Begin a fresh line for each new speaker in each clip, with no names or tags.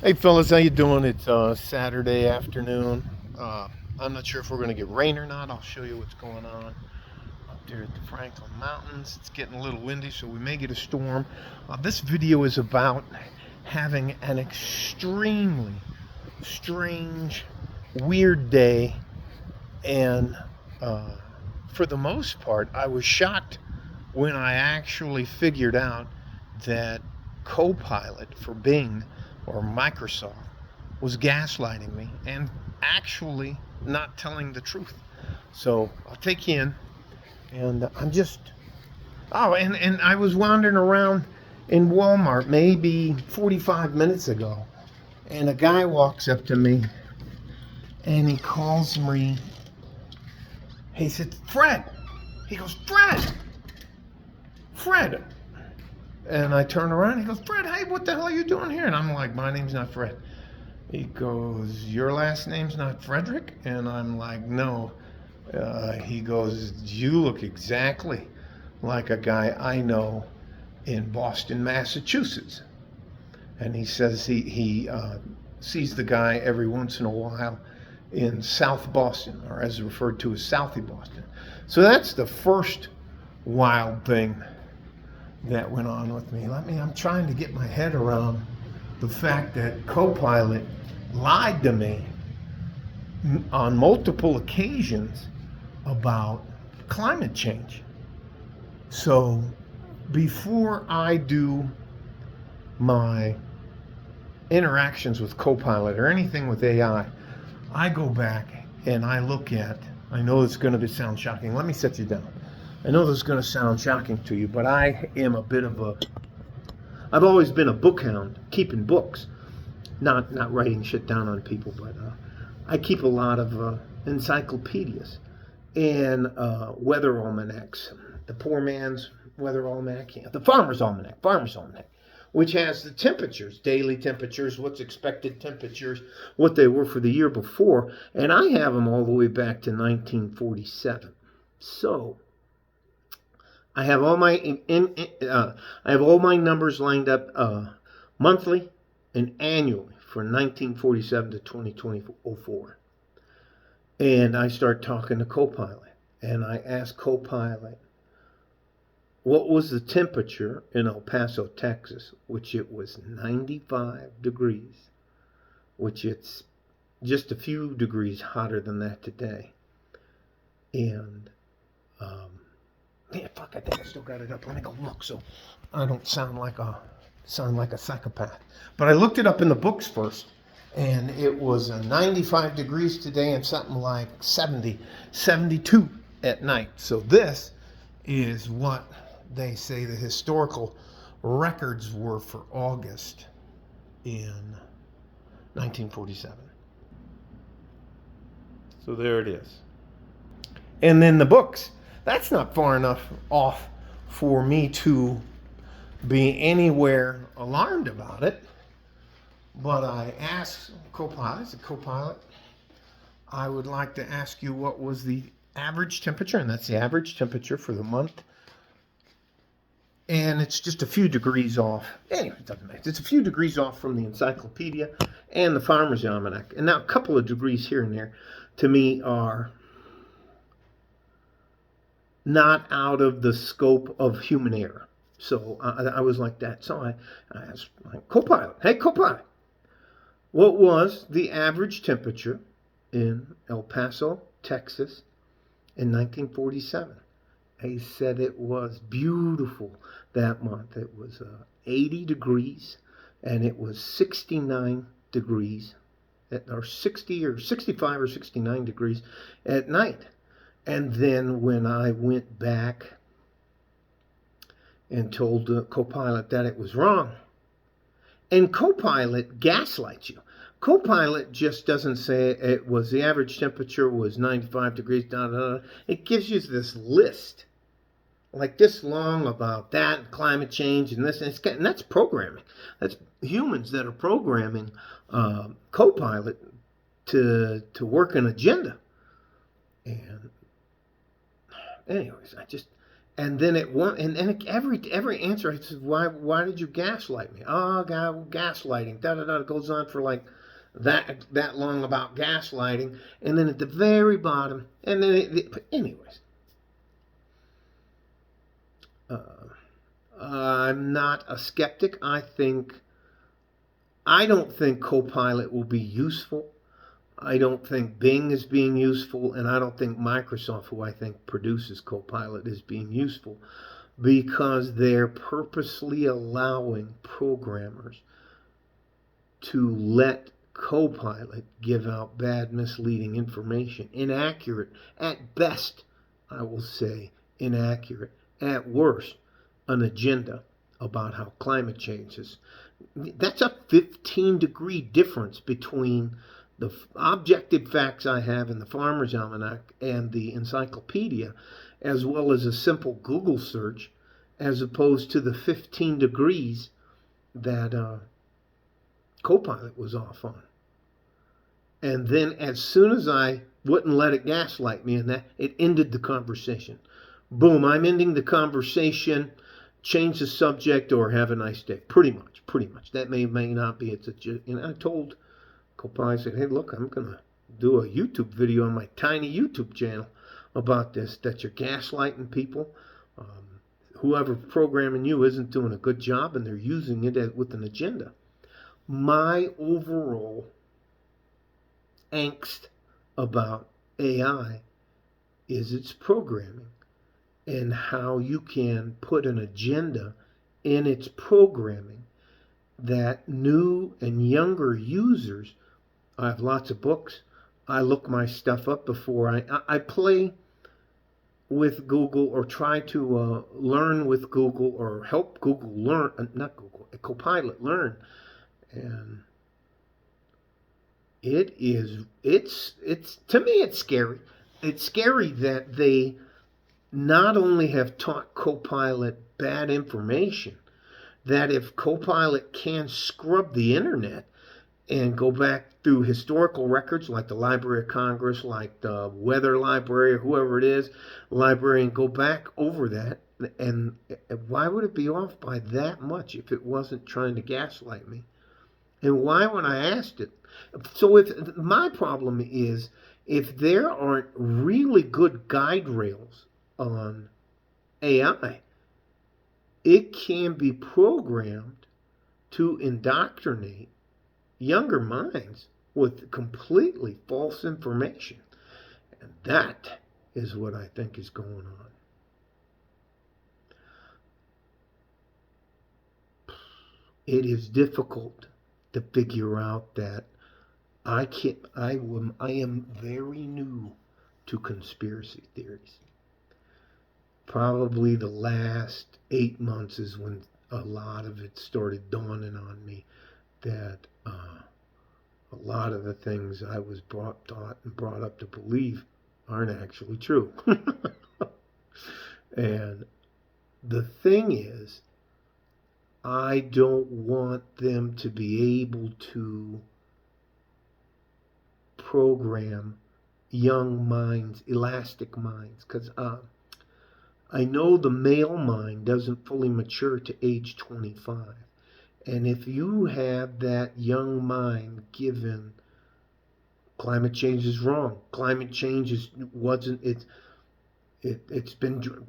Hey fellas, how you doing? It's Saturday afternoon. I'm not sure if we're going to get rain or not. I'll show you what's going on up there at the Franklin Mountains. It's getting a little windy, so we may get a storm. This video is about having an extremely strange, weird day, and for the most part, I was shocked when I actually figured out that Copilot for Bing or Microsoft was gaslighting me and actually not telling the truth. So I'll take you in, and and I was wandering around in Walmart maybe 45 minutes ago, and a guy walks up to me and he calls me. He said, Fred. He goes, Fred. And I turn around, he goes, Fred, hey, what the hell are you doing here? And I'm like, my name's not Fred. He goes, your last name's not Frederick? And I'm like, no. He goes, you look exactly like a guy I know in Boston, Massachusetts. And he says he sees the guy every once in a while in South Boston, or as referred to as Southie Boston. So that's the first wild thing that went on with me. I'm trying to get my head around the fact that Copilot lied to me on multiple occasions about climate change. So before I do my interactions with Copilot or anything with AI, I go back and I look at, I know it's going to sound shocking. Let me set you down. I know this is going to sound shocking to you, but I've always been a book hound, keeping books, not writing shit down on people, but I keep a lot of encyclopedias and weather almanacs, the poor man's weather almanac, the farmer's almanac, which has the temperatures, daily temperatures, what's expected temperatures, what they were for the year before, and I have them all the way back to 1947. So I have all my numbers lined up monthly and annually for 1947 to 2024. And I start talking to Copilot, and I ask Copilot, what was the temperature in El Paso, Texas, which it was 95 degrees, which it's just a few degrees hotter than that today. And, I think I still got it up. Let me go look so I don't sound like a psychopath. But I looked it up in the books first, and it was 95 degrees today and something like 72 at night. So this is what they say the historical records were for August in 1947. So there it is. And then the books. That's not far enough off for me to be anywhere alarmed about it. But I asked Copilot, I would like to ask you what was the average temperature, and that's the average temperature for the month. And it's just a few degrees off. Anyway, it doesn't matter. It's a few degrees off from the encyclopedia and the farmer's almanac. And now a couple of degrees here and there, to me, are not out of the scope of human error. So I was like that. So I asked my Copilot, hey Copilot, what was the average temperature in El Paso, Texas in 1947? He said it was beautiful that month. It was 80 degrees, and it was 69 degrees, or 60 or 65 or 69 degrees at night. And then when I went back and told Copilot that it was wrong, and Copilot gaslights you. Copilot just doesn't say it was the average temperature was 95 degrees, It gives you this list, like this long, about that, and climate change, and this, and that's programming. That's humans that are programming Copilot to work an agenda. And anyways, And then every answer I said, why did you gaslight me? Oh, God, gaslighting. Da da da. It goes on for like that long about gaslighting, and then at the very bottom, and then anyways, uh, I'm not a skeptic. I don't think Copilot will be useful. I don't think Bing is being useful, and I don't think Microsoft, who I think produces Copilot, is being useful, because they're purposely allowing programmers to let Copilot give out bad, misleading information, inaccurate at best, I will say, inaccurate at worst, an agenda about how climate change is. That's a 15-degree difference between the objective facts I have in the Farmer's Almanac and the encyclopedia, as well as a simple Google search, as opposed to the 15 degrees that Copilot was off on. And then as soon as I wouldn't let it gaslight me, and that it ended the conversation. Boom, I'm ending the conversation, change the subject, or have a nice day. Pretty much. That may not be. I told Copilot, I said, hey, look, I'm going to do a YouTube video on my tiny YouTube channel about this, that you're gaslighting people. Whoever's programming you isn't doing a good job, and they're using it with an agenda. My overall angst about AI is its programming, and how you can put an agenda in its programming that new and younger users. I have lots of books. I look my stuff up before I play with Google, or try to learn with Google, or help Google learn, not Google, Copilot learn. And it's to me, it's scary. It's scary that they not only have taught Copilot bad information, that if Copilot can scrub the internet and go back through historical records like the Library of Congress, like the Weather Library, or whoever it is, library, and go back over that, and why would it be off by that much if it wasn't trying to gaslight me? And why, when I asked it? So if my problem is, if there aren't really good guide rails on AI, it can be programmed to indoctrinate younger minds with completely false information. And that is what I think is going on. It is difficult to figure out that I am very new to conspiracy theories. Probably the last 8 months is when a lot of it started dawning on me that a lot of the things I was taught and brought up to believe aren't actually true. And the thing is, I don't want them to be able to program young minds, elastic minds, because I know the male mind doesn't fully mature to age 25. And if you have that young mind given, climate change is wrong. Climate change it's been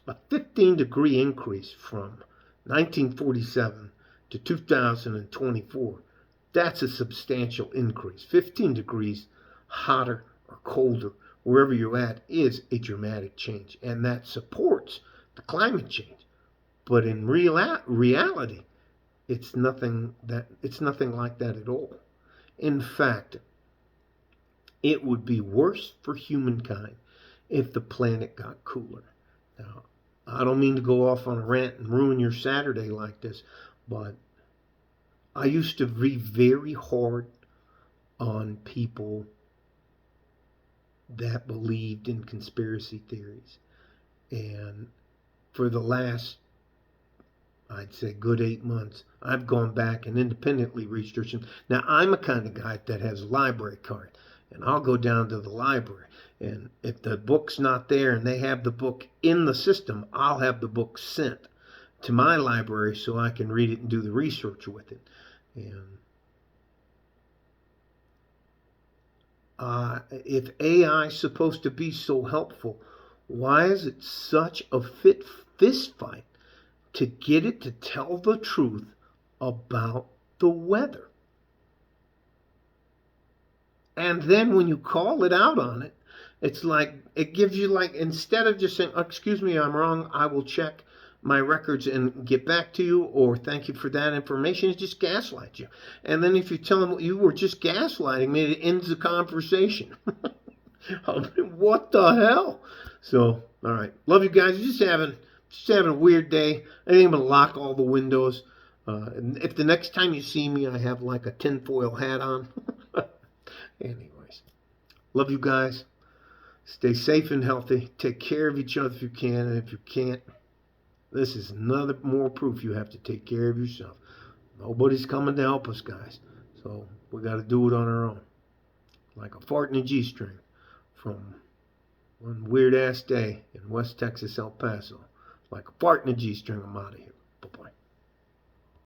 a 15-degree increase from 1947 to 2024. That's a substantial increase. 15 degrees hotter or colder, wherever you're at, is a dramatic change. And that supports the climate change. But in reality, it's nothing like that at all. In fact, it would be worse for humankind if the planet got cooler. Now, I don't mean to go off on a rant and ruin your Saturday like this, but I used to be very hard on people that believed in conspiracy theories. And for the last, I'd say, good 8 months, I've gone back and independently researched them. Now, I'm a kind of guy that has a library card. And I'll go down to the library. And if the book's not there and they have the book in the system, I'll have the book sent to my library so I can read it and do the research with it. And if AI is supposed to be so helpful, why is it such a fist fight to get it to tell the truth about the weather? And then when you call it out on it, it's like, it gives you like, instead of just saying, oh, excuse me, I'm wrong, I will check my records and get back to you, or thank you for that information, it just gaslights you. And then if you tell them you were just gaslighting me, it ends the conversation. I mean, what the hell? So, all right. Love you guys. Just having a weird day. I think I'm going to lock all the windows. And if the next time you see me, I have like a tinfoil hat on. Anyways, love you guys. Stay safe and healthy. Take care of each other if you can. And if you can't, this is another more proof you have to take care of yourself. Nobody's coming to help us, guys. So we got to do it on our own. Like a fart in a G-string from one weird-ass day in West Texas, El Paso. Like a fart in a G-string, I'm out of here.